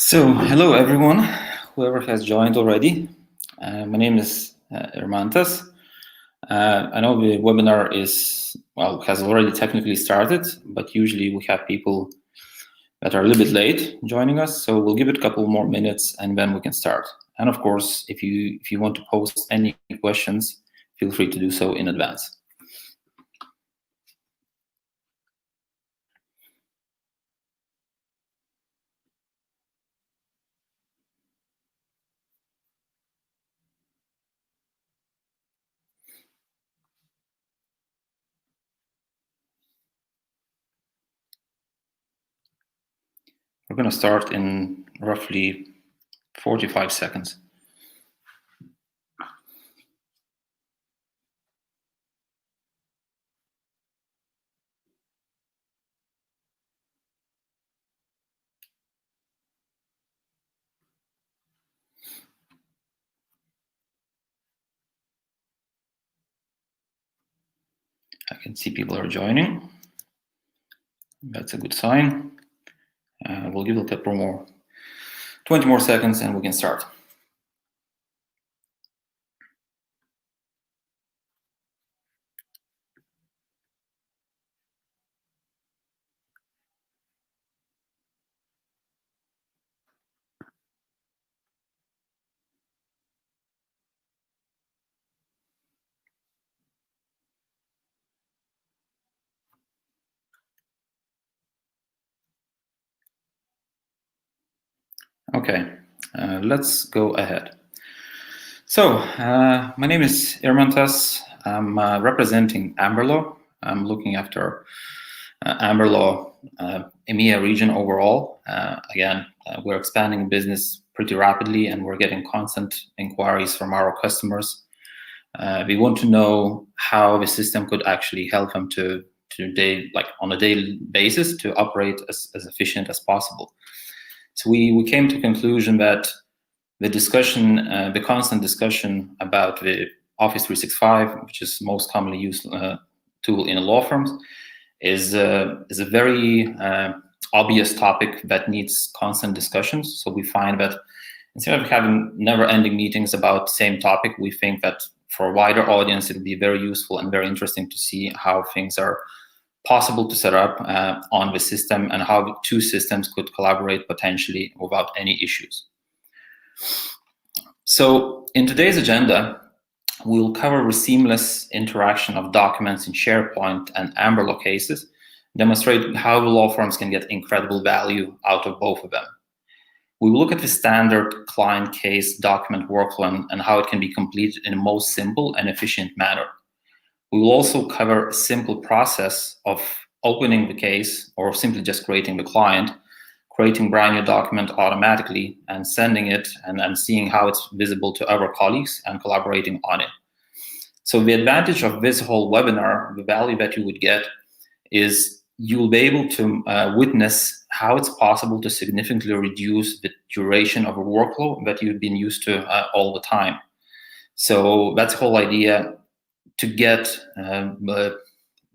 So, hello everyone, whoever has joined already. My name is Irmantas. I know the webinar has already technically started, but usually we have people that are a little bit late joining us. So we'll give it a couple more minutes and then we can start. And of course, if you want to post any questions, feel free to do so in advance. We're going to start in roughly 45 seconds. I can see people are joining. That's a good sign. We'll give it a couple more, 20 more seconds and we can start. Okay, let's go ahead. So, my name is Irmantas. I'm representing Amberlo. I'm looking after Amberlo EMEA region overall. Again, we're expanding business pretty rapidly and we're getting constant inquiries from our customers. We want to know how the system could actually help them on a daily basis to operate as efficient as possible. So we came to the conclusion that the constant discussion about the Office 365, which is most commonly used tool in law firms, is a very obvious topic that needs constant discussions. So we find that instead of having never-ending meetings about the same topic, we think that for a wider audience, it would be very useful and very interesting to see how things are possible to set up on the system and how the two systems could collaborate potentially without any issues. So in today's agenda, we'll cover the seamless interaction of documents in SharePoint and Amberlo cases, demonstrate how the law firms can get incredible value out of both of them. We will look at the standard client case document workflow and how it can be completed in the most simple and efficient manner. We will also cover a simple process of opening the case or simply just creating the client, creating brand new document automatically and sending it and seeing how it's visible to other colleagues and collaborating on it. So the advantage of this whole webinar, the value that you would get, is you will be able to witness how it's possible to significantly reduce the duration of a workflow that you've been used to all the time. So that's the whole idea, to get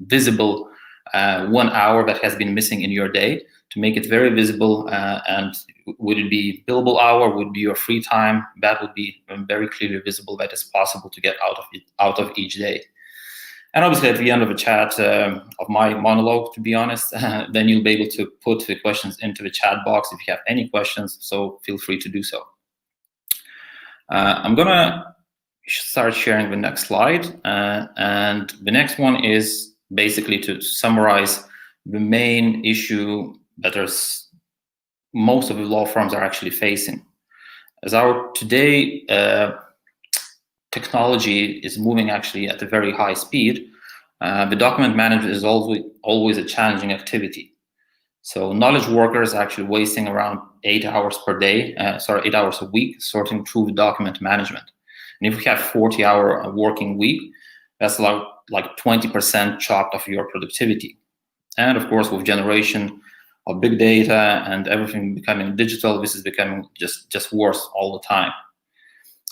visible 1 hour that has been missing in your day, to make it very visible, and would it be billable hour, would be your free time, that would be very clearly visible that is possible to get out of each day. And obviously at the end of the chat of my monologue, to be honest, then you'll be able to put the questions into the chat box if you have any questions, so feel free to do so. I'm gonna start sharing the next slide, and the next one is basically to summarize the main issue that most of the law firms are actually facing. As our today technology is moving actually at a very high speed, the document management is always a challenging activity. So knowledge workers are actually wasting around 8 hours per day, 8 hours a week, sorting through the document management. And if we have 40-hour working week, that's like 20% chopped off your productivity. And of course, with generation of big data and everything becoming digital, this is becoming just worse all the time.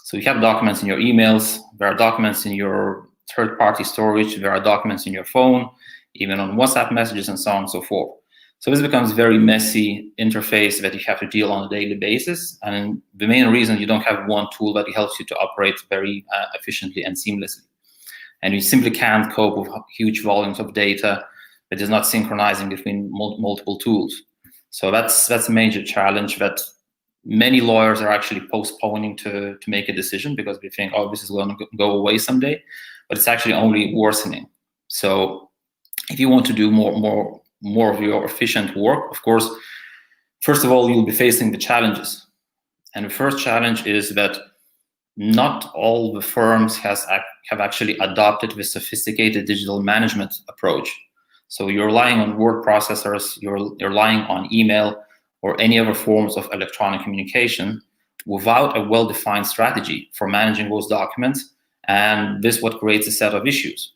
So you have documents in your emails, there are documents in your third-party storage, there are documents in your phone, even on WhatsApp messages and so on and so forth. So this becomes very messy interface that you have to deal on a daily basis. And the main reason you don't have one tool that helps you to operate very efficiently and seamlessly. And you simply can't cope with huge volumes of data that is not synchronizing between multiple tools. So that's a major challenge that many lawyers are actually postponing to make a decision, because they think, oh, this is going to go away someday, but it's actually only worsening. So if you want to do more of your efficient work, of course, first of all, you'll be facing the challenges. And the first challenge is that not all the firms have actually adopted the sophisticated digital management approach. So you're relying on word processors, you're relying on email or any other forms of electronic communication without a well-defined strategy for managing those documents. And this is what creates a set of issues.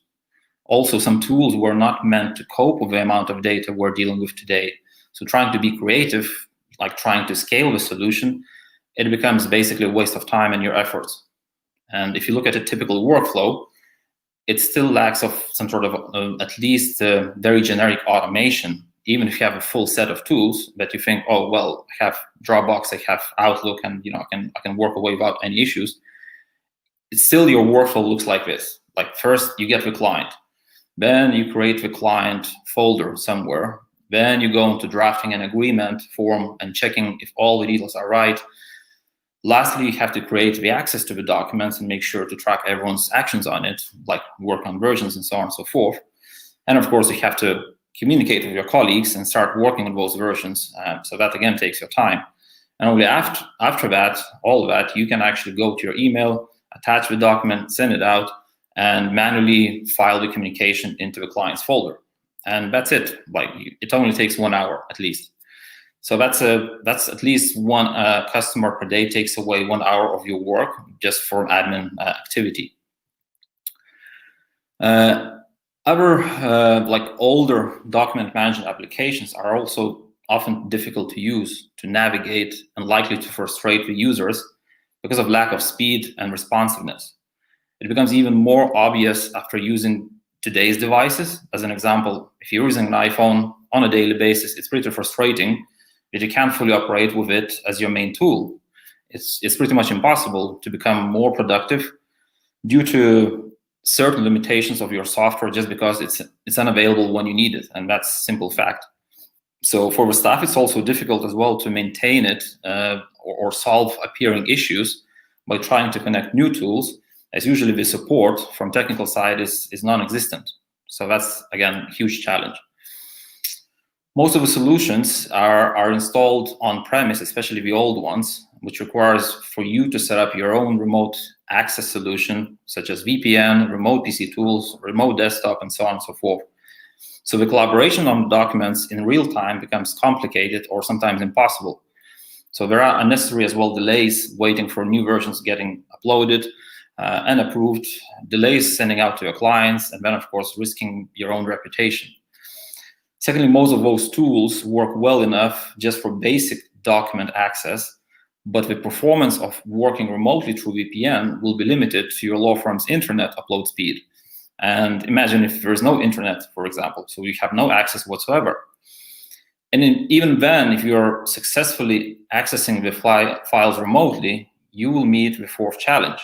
Also, some tools were not meant to cope with the amount of data we're dealing with today. So trying to be creative, like trying to scale the solution, it becomes basically a waste of time and your efforts. And if you look at a typical workflow, it still lacks of some sort of at least very generic automation, even if you have a full set of tools that you think, oh, well, I have Dropbox, I have Outlook, and I can work away without any issues. It's still, your workflow looks like this. Like, first you get the client, then you create the client folder somewhere, then you go into drafting an agreement form and checking if all the details are right. Lastly, you have to create the access to the documents and make sure to track everyone's actions on it, like work on versions and so on and so forth. And of course, you have to communicate with your colleagues and start working on those versions. So that again takes your time. And only after that, all of that, you can actually go to your email, attach the document, send it out, and manually file the communication into the client's folder. And that's it. Like, it only takes 1 hour at least. So that's at least one customer per day takes away 1 hour of your work just for admin activity. Other like older document management applications are also often difficult to use, to navigate, and likely to frustrate the users because of lack of speed and responsiveness. It becomes even more obvious after using today's devices. As an example, if you're using an iPhone on a daily basis, it's pretty frustrating that you can't fully operate with it as your main tool. It's pretty much impossible to become more productive due to certain limitations of your software just because it's unavailable when you need it, and that's a simple fact. So for the staff, it's also difficult as well to maintain it or solve appearing issues by trying to connect new tools, as usually the support from technical side is non-existent. So that's, again, a huge challenge. Most of the solutions are installed on-premise, especially the old ones, which requires for you to set up your own remote access solution, such as VPN, remote PC tools, remote desktop, and so on and so forth. So the collaboration on documents in real time becomes complicated or sometimes impossible. So there are unnecessary as well delays waiting for new versions getting uploaded and approved, delays sending out to your clients, and then, of course, risking your own reputation. Secondly, most of those tools work well enough just for basic document access, but the performance of working remotely through VPN will be limited to your law firm's internet upload speed. And imagine if there is no internet, for example, so you have no access whatsoever. And even then, if you're successfully accessing the files remotely, you will meet the fourth challenge.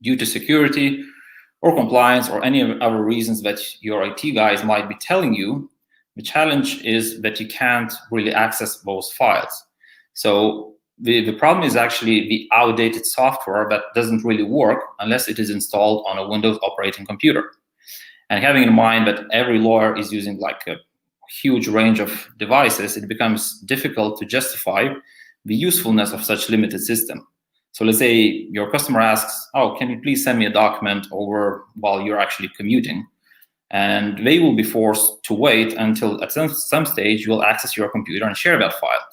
Due to security or compliance or any other reasons that your IT guys might be telling you, the challenge is that you can't really access those files. So the problem is actually the outdated software that doesn't really work unless it is installed on a Windows operating computer. And having in mind that every lawyer is using like a huge range of devices, it becomes difficult to justify the usefulness of such limited system. So let's say your customer asks, oh, can you please send me a document over while you're actually commuting? And they will be forced to wait until at some stage you'll access your computer and share that file.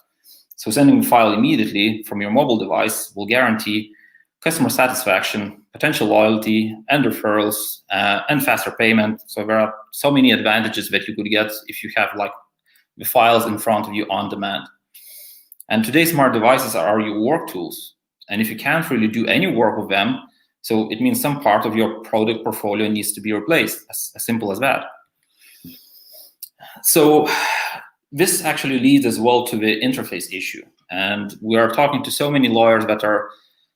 So sending the file immediately from your mobile device will guarantee customer satisfaction, potential loyalty, and referrals, and faster payment. So there are so many advantages that you could get if you have like the files in front of you on demand. And today's smart devices are your work tools. And if you can't really do any work with them, so it means some part of your product portfolio needs to be replaced, as simple as that. So This actually leads as well to the interface issue. And we are talking to so many lawyers that are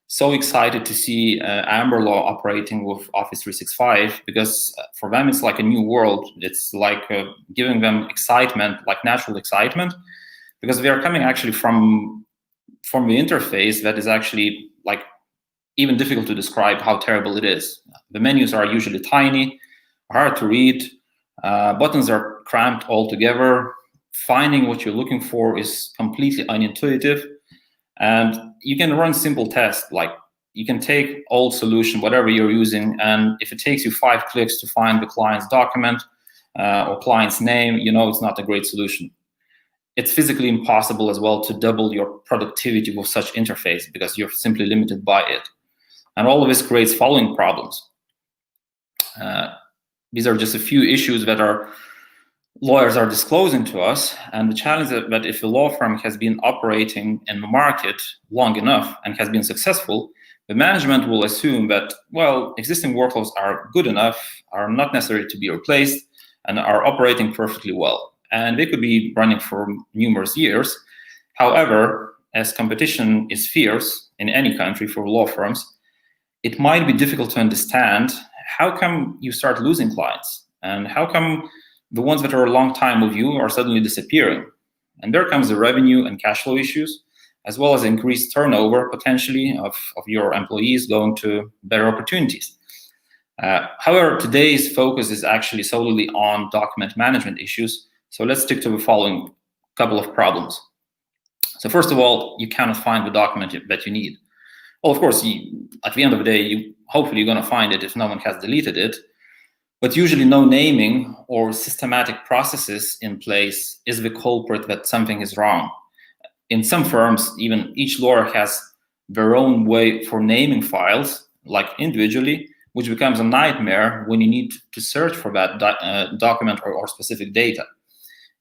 so excited to see Amberlo operating with Office 365, because for them it's like a new world. It's like giving them excitement, like natural excitement, because they are coming actually from the interface that is actually like even difficult to describe how terrible it is. The menus are usually tiny, hard to read, buttons are cramped all together. Finding what you're looking for is completely unintuitive. And you can run simple tests, like you can take old solution, whatever you're using, and if it takes you 5 clicks to find the client's document or client's name, you know it's not a great solution. It's physically impossible as well to double your productivity with such interface because you're simply limited by it. And all of this creates following problems. These are just a few issues that our lawyers are disclosing to us. And the challenge is that if a law firm has been operating in the market long enough and has been successful, the management will assume that, well, existing workflows are good enough, are not necessary to be replaced, and are operating perfectly well. And they could be running for numerous years. However, as competition is fierce in any country for law firms, it might be difficult to understand how come you start losing clients, and how come the ones that are a long time with you are suddenly disappearing. And there comes the revenue and cash flow issues, as well as increased turnover potentially of your employees going to better opportunities. However, today's focus is actually solely on document management issues. So let's stick to the following couple of problems. So first of all, you cannot find the document that you need. Well, of course, at the end of the day, hopefully you're going to find it if no one has deleted it. But usually no naming or systematic processes in place is the culprit that something is wrong. In some firms, even each lawyer has their own way for naming files, like individually, which becomes a nightmare when you need to search for that document or specific data.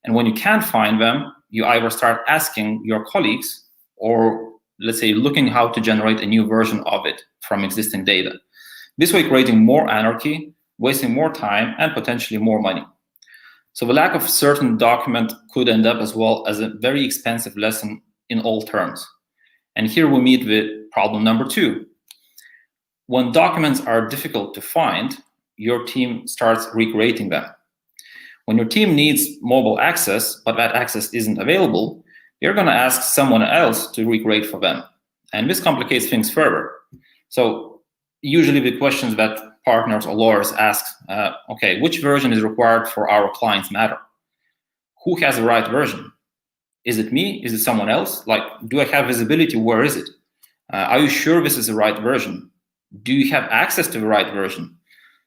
And when you can't find them, you either start asking your colleagues or, let's say, looking how to generate a new version of it from existing data. This way, creating more anarchy, wasting more time, and potentially more money. So the lack of certain document could end up as well as a very expensive lesson in all terms. And here we meet with problem number 2. When documents are difficult to find, your team starts recreating them. When your team needs mobile access, but that access isn't available, they're going to ask someone else to recreate for them. And this complicates things further. So usually the questions that partners or lawyers ask, okay, which version is required for our client's matter? Who has the right version? Is it me? Is it someone else? Like, do I have visibility? Where is it? Are you sure this is the right version? Do you have access to the right version?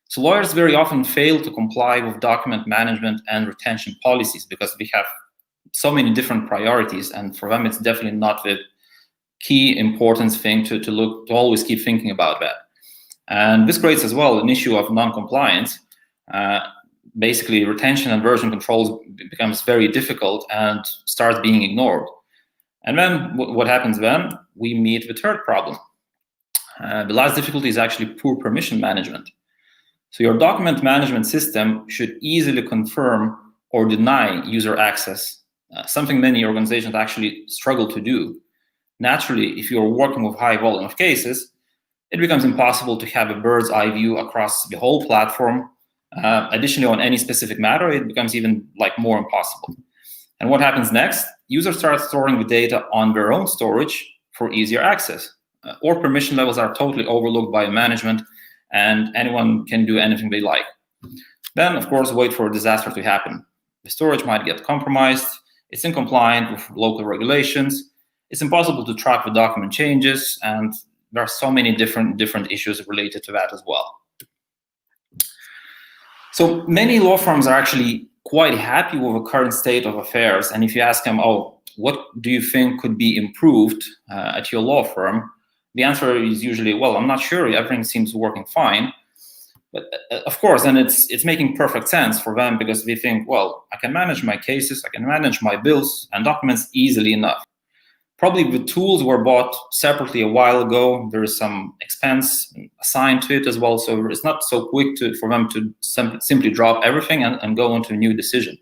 So lawyers very often fail to comply with document management and retention policies because we have so many different priorities, and for them it's definitely not the key importance thing to always keep thinking about that. And this creates as well an issue of non-compliance. Basically, retention and version controls becomes very difficult and starts being ignored. And then what happens then? We meet the third problem. The last difficulty is actually poor permission management. So your document management system should easily confirm or deny user access, something many organizations actually struggle to do. Naturally, if you're working with high volume of cases, it becomes impossible to have a bird's eye view across the whole platform. Additionally, on any specific matter, it becomes even more impossible. And what happens next? Users start storing the data on their own storage for easier access, or permission levels are totally overlooked by management and anyone can do anything they like. Then, of course, wait for a disaster to happen. The storage might get compromised, it's incompliant with local regulations, it's impossible to track the document changes, and there are so many different issues related to that as well. So many law firms are actually quite happy with the current state of affairs. And if you ask them, oh, what do you think could be improved at your law firm? The answer is usually, well, I'm not sure. Everything seems working fine. But of course, and it's making perfect sense for them because they think, well, I can manage my cases, I can manage my bills and documents easily enough. Probably the tools were bought separately a while ago. There is some expense assigned to it as well. So it's not so quick for them to simply drop everything and go into a new decision.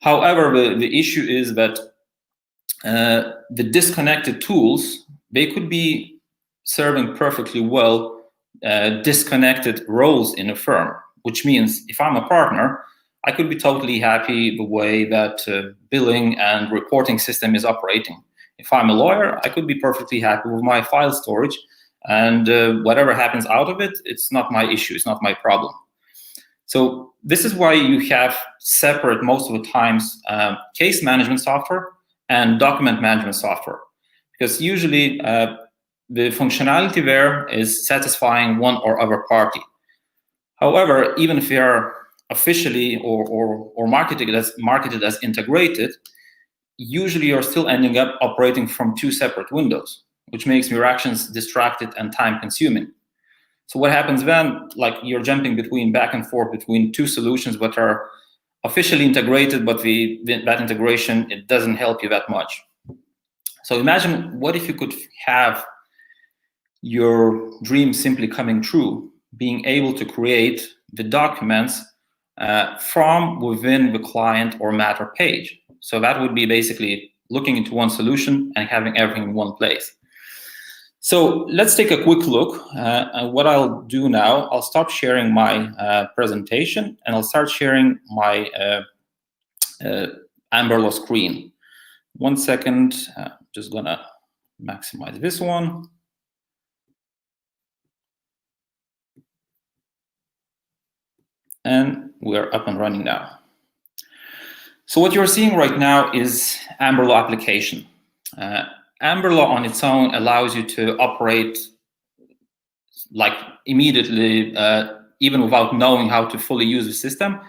However, the issue is that the disconnected tools, they could be serving perfectly well disconnected roles in a firm, which means if I'm a partner, I could be totally happy the way that billing and reporting system is operating. If I'm a lawyer, I could be perfectly happy with my file storage, and whatever happens out of it, it's not my issue, it's not my problem. So this is why you have separate, most of the times, case management software and document management software, because usually the functionality there is satisfying one or other party. However, even if they are officially or marketed as integrated, usually you're still ending up operating from two separate windows, which makes your actions distracted and time-consuming. So what happens then? Like, you're jumping back and forth between two solutions that are officially integrated, but that integration, it doesn't help you that much. So imagine, what if you could have your dream simply coming true, being able to create the documents from within the client or matter page. So that would be basically looking into one solution and having everything in one place. So let's take a quick look. And what I'll do now, I'll stop sharing my presentation, and I'll start sharing my Amberlo screen. 1 second, just gonna maximize this one. And we're up and running now. So what you're seeing right now is Amberlo application. Amberlo on its own allows you to operate like immediately, even without knowing how to fully use the system.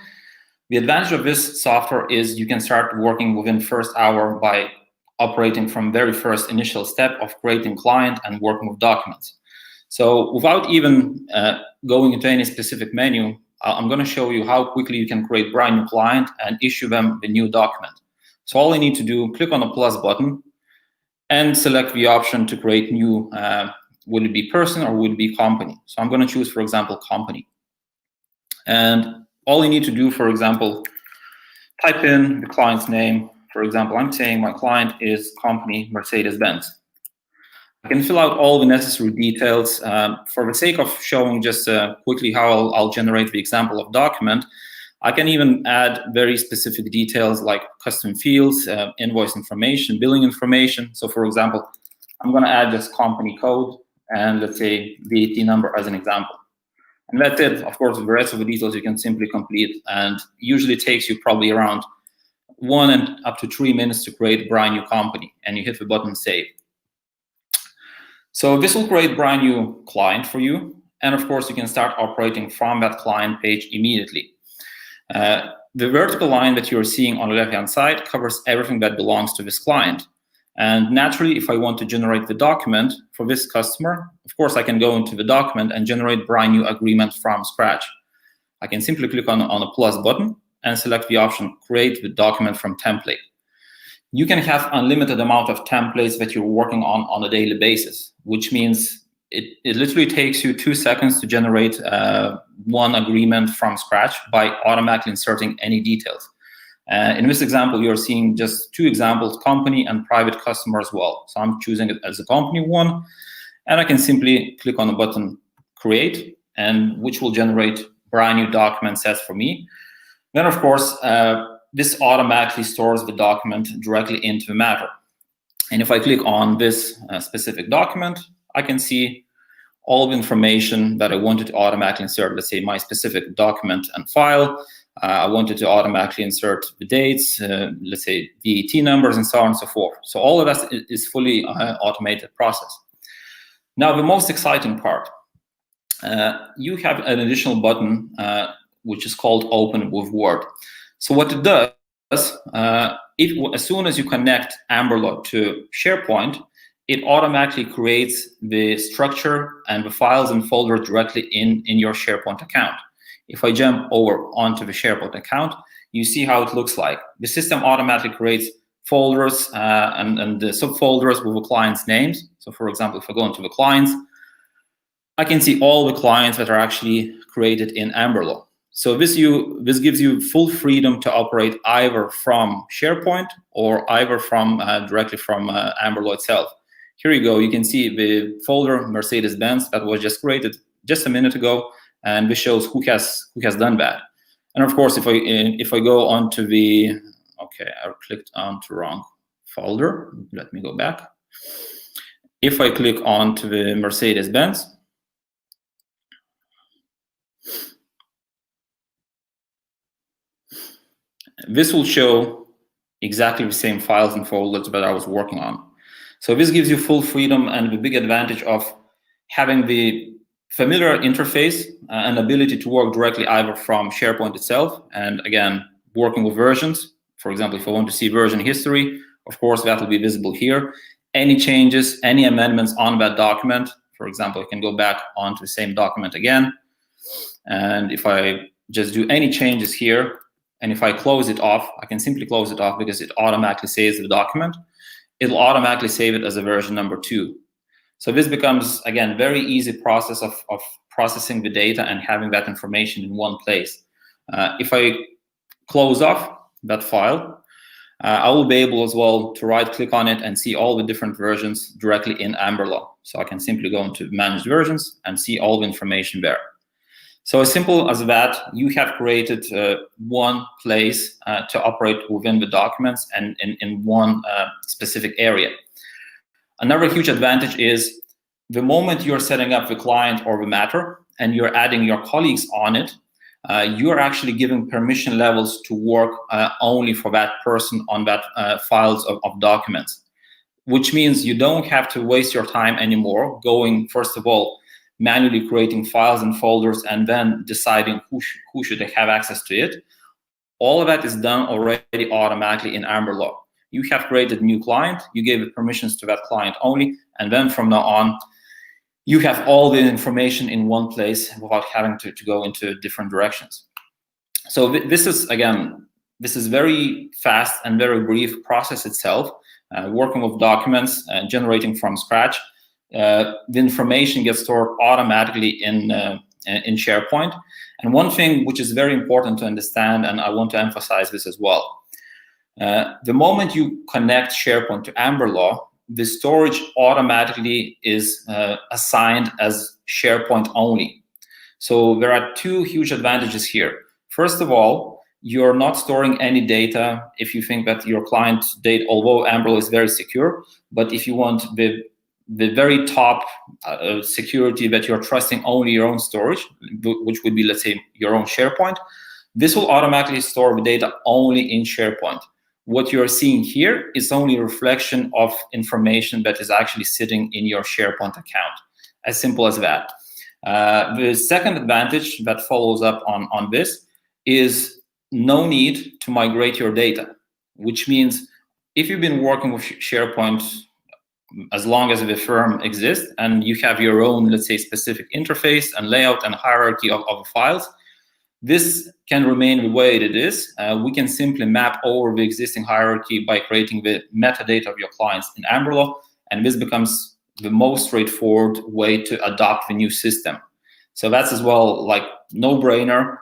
The advantage of this software is you can start working within first hour by operating from very first initial step of creating client and working with documents. So without even going into any specific menu, I'm going to show you how quickly you can create brand new client and issue them the new document. So all you need to do, click on the plus button and select the option to create new, would it be person or would it be company? So I'm going to choose, for example, company. And all you need to do, for example, type in the client's name. For example, I'm saying my client is company Mercedes-Benz. I can fill out all the necessary details. For the sake of showing just quickly how I'll generate the example of document, I can even add very specific details like custom fields, invoice information, billing information. So for example, I'm going to add just company code and let's say VAT number as an example. And that's it. Of course, the rest of the details you can simply complete, and usually takes you probably around 1 and up to 3 minutes to create a brand new company, and you hit the button save. So this will create a brand new client for you. And of course, you can start operating from that client page immediately. The vertical line that you're seeing on the left-hand side covers everything that belongs to this client. And naturally, if I want to generate the document for this customer, of course, I can go into the document and generate brand new agreement from scratch. I can simply click on a plus button and select the option, create the document from template. You can have unlimited amount of templates that you're working on a daily basis, which means it literally takes you 2 seconds to generate one agreement from scratch by automatically inserting any details. In this example, you're seeing just 2 examples, company and private customer as well. So I'm choosing it as a company one, and I can simply click on the button create, and which will generate brand new document sets for me. Then of course, this automatically stores the document directly into the matter. And if I click on this specific document, I can see all the information that I wanted to automatically insert. Let's say my specific document and file. I wanted to automatically insert the dates, let's say VAT numbers, and so on and so forth. So all of that is fully automated process. Now, the most exciting part, you have an additional button which is called Open with Word. So what it does, as soon as you connect Amberlo to SharePoint, it automatically creates the structure and the files and folders directly in your SharePoint account. If I jump over onto the SharePoint account, you see how it looks like. The system automatically creates folders and the subfolders with the client's names. So for example, if I go into the clients, I can see all the clients that are actually created in Amberlo. So this gives you full freedom to operate either from SharePoint or either from directly from Amberlo itself. Here you go. You can see the folder Mercedes-Benz that was just created just a minute ago, and this shows who has done that. And of course, if I go onto the I clicked onto wrong folder. Let me go back. If I click onto the Mercedes-Benz, this will show exactly the same files and folders that I was working on. So this gives you full freedom and the big advantage of having the familiar interface and ability to work directly either from SharePoint itself, and again, working with versions. For example, if I want to see version history, of course, that will be visible here. Any changes, any amendments on that document, for example, I can go back onto the same document again. And if I just do any changes here, and if I close it off, I can simply close it off because it automatically saves the document. It'll automatically save it as a version number 2. So this becomes, again, very easy process of processing the data and having that information in one place. If I close off that file, I will be able as well to right-click on it and see all the different versions directly in Amberlo. So I can simply go into Manage Versions and see all the information there. So as simple as that, you have created one place to operate within the documents and in one specific area. Another huge advantage is the moment you're setting up the client or the matter and you're adding your colleagues on it, you're actually giving permission levels to work only for that person on that files of documents, which means you don't have to waste your time anymore going, first of all, manually creating files and folders and then deciding who should have access to it. All of that is done already automatically in Amberlo. You have created a new client, you gave it permissions to that client only, and then from now on, you have all the information in one place without having to go into different directions. So this is, again, this is very fast and very brief process itself, working with documents, generating from scratch. The information gets stored automatically in SharePoint. And one thing which is very important to understand, and I want to emphasize this as well, the moment you connect SharePoint to Amberlo, the storage automatically is assigned as SharePoint only. So there are two huge advantages here. First of all, you're not storing any data if you think that your client data, although Amberlo is very secure, but if you want the very top security that you're trusting only your own storage, which would be, let's say, your own SharePoint, this will automatically store the data only in SharePoint. What you're seeing here is only a reflection of information that is actually sitting in your SharePoint account. As simple as that. The second advantage that follows up on this is no need to migrate your data, which means if you've been working with SharePoint as long as the firm exists and you have your own, let's say, specific interface and layout and hierarchy of files, this can remain the way it is. We can simply map over the existing hierarchy by creating the metadata of your clients in Amberlo, and this becomes the most straightforward way to adopt the new system. So that's as well like no-brainer,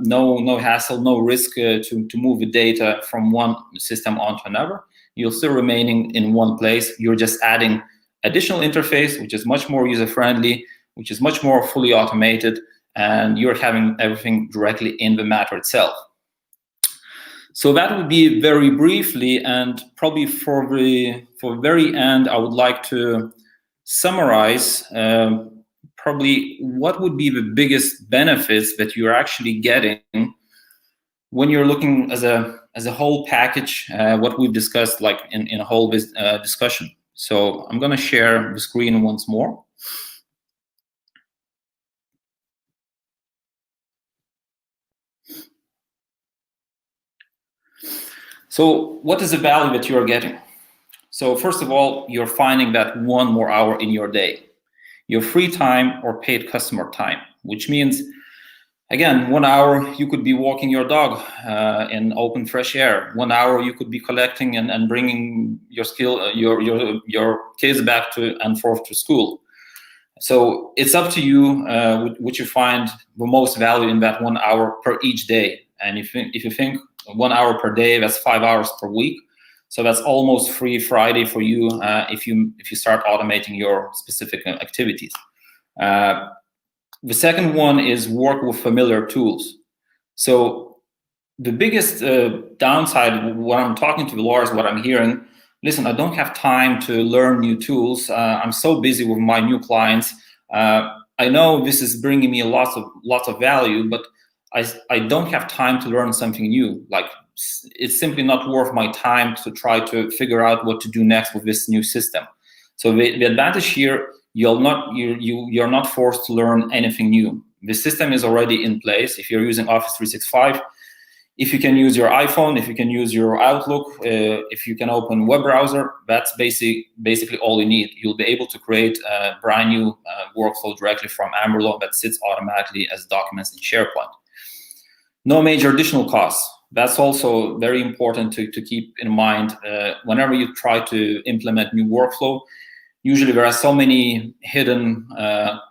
no hassle, no risk to move the data from one system onto another. You're still remaining in one place. You're just adding additional interface, which is much more user-friendly, which is much more fully automated, and you're having everything directly in the matter itself. So that would be very briefly, and probably for the very end, I would like to summarize probably what would be the biggest benefits that you're actually getting when you're looking as a whole package, what we've discussed like in a whole discussion. So I'm going to share the screen once more. So what is the value that you're getting? So first of all, you're finding that 1 more hour in your day, your free time or paid customer time, which means, again, 1 hour you could be walking your dog in open fresh air. 1 hour you could be collecting and bringing your kids back to and forth to school. So it's up to you which you find the most value in that 1 hour per each day. And if you think 1 hour per day, that's 5 hours per week. So that's almost free Friday for you if you start automating your specific activities. The second one is work with familiar tools. So the biggest downside when I'm talking to the lawyers, what I'm hearing, listen, I don't have time to learn new tools. I'm so busy with my new clients. I know this is bringing me lots of value, but I don't have time to learn something new. Like, it's simply not worth my time to try to figure out what to do next with this new system. So the advantage here, you're not forced to learn anything new. The system is already in place. If you're using Office 365, if you can use your iPhone, if you can use your Outlook, if you can open web browser, that's basically all you need. You'll be able to create a brand new workflow directly from Amberlo that sits automatically as documents in SharePoint. No major additional costs. That's also very important to keep in mind. Whenever you try to implement new workflow, usually there are so many hidden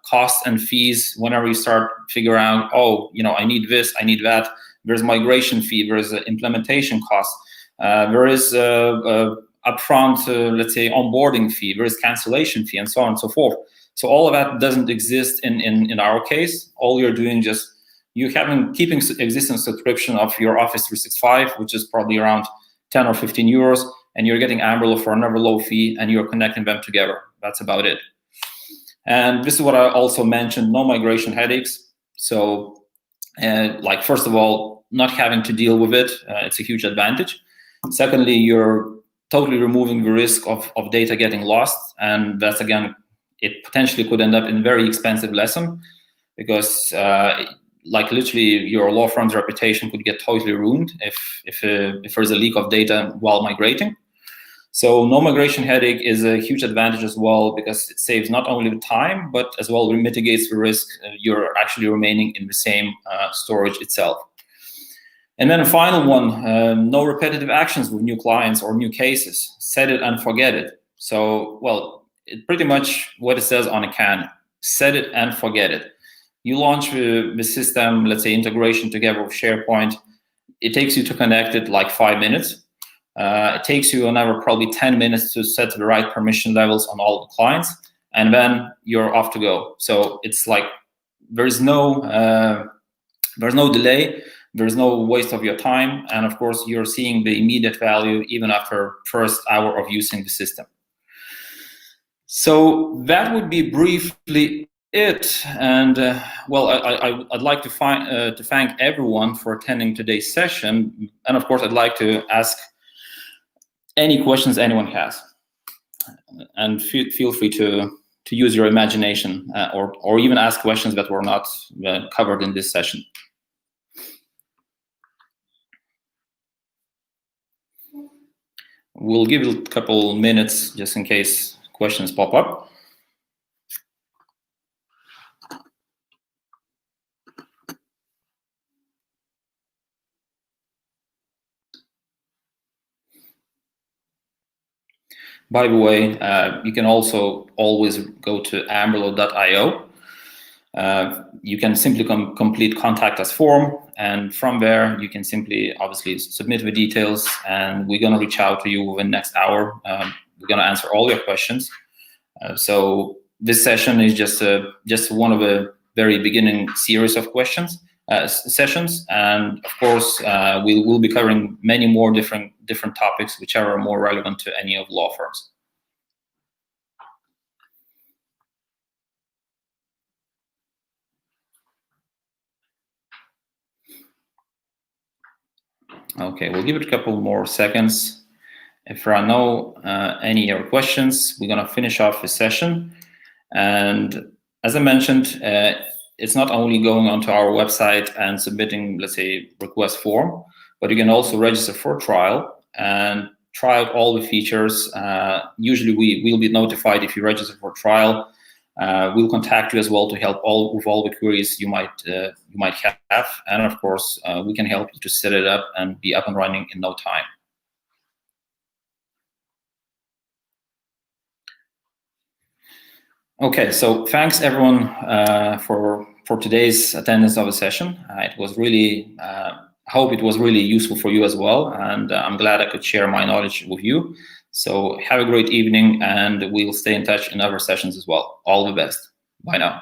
costs and fees whenever you start figuring out, oh, I need this, I need that. There's migration fee, there's an implementation cost, there is upfront, let's say, onboarding fee, there is cancellation fee, and so on and so forth. So all of that doesn't exist in our case. All you're doing keeping existing subscription of your Office 365, which is probably around 10 or 15 euros, and you're getting Amberlo for another low fee, and you're connecting them together. That's about it. And this is what I also mentioned, no migration headaches. So, first of all, not having to deal with it, it's a huge advantage. Secondly, you're totally removing the risk of data getting lost. And that's, again, it potentially could end up in very expensive lesson, because literally your law firm's reputation could get totally ruined if there's a leak of data while migrating. So no migration headache is a huge advantage as well, because it saves not only the time, but as well mitigates the risk you're actually remaining in the same storage itself. And then a final one, no repetitive actions with new clients or new cases. Set it and forget it. So, well, it pretty much what it says on a can. Set it and forget it. You launch the system, let's say integration together with SharePoint. It takes you to connect it like 5 minutes. It takes you another probably 10 minutes to set the right permission levels on all the clients, and then you're off to go. So it's like there's no delay, there's no waste of your time, and of course you're seeing the immediate value even after first hour of using the system. So that would be briefly it. And well, I'd like to thank everyone for attending today's session, and of course I'd like to ask any questions anyone has, and feel free to use your imagination or even ask questions that were not covered in this session. We'll give it a couple minutes just in case questions pop up. By the way, you can also always go to amberlo.io. You can simply complete contact us form, and from there you can simply obviously submit the details, and we're going to reach out to you within the next hour. We're going to answer all your questions. So this session is just one of a very beginning series of sessions, and of course we'll be covering many more different topics which are more relevant to any of law firms. Okay, we'll give it a couple more seconds. If there are no any other questions, we're going to finish off the session. And as I mentioned, it's not only going onto our website and submitting, let's say, request form, but you can also register for a trial and try out all the features. Usually we'll be notified if you register for a trial. We'll contact you as well to help with all the queries you might have, and of course we can help you to set it up and be up and running in no time. Okay, so thanks everyone for today's attendance of the session. It was really, hope it was really useful for you as well, and I'm glad I could share my knowledge with you. So have a great evening, and we'll stay in touch in other sessions as well. All the best. Bye now.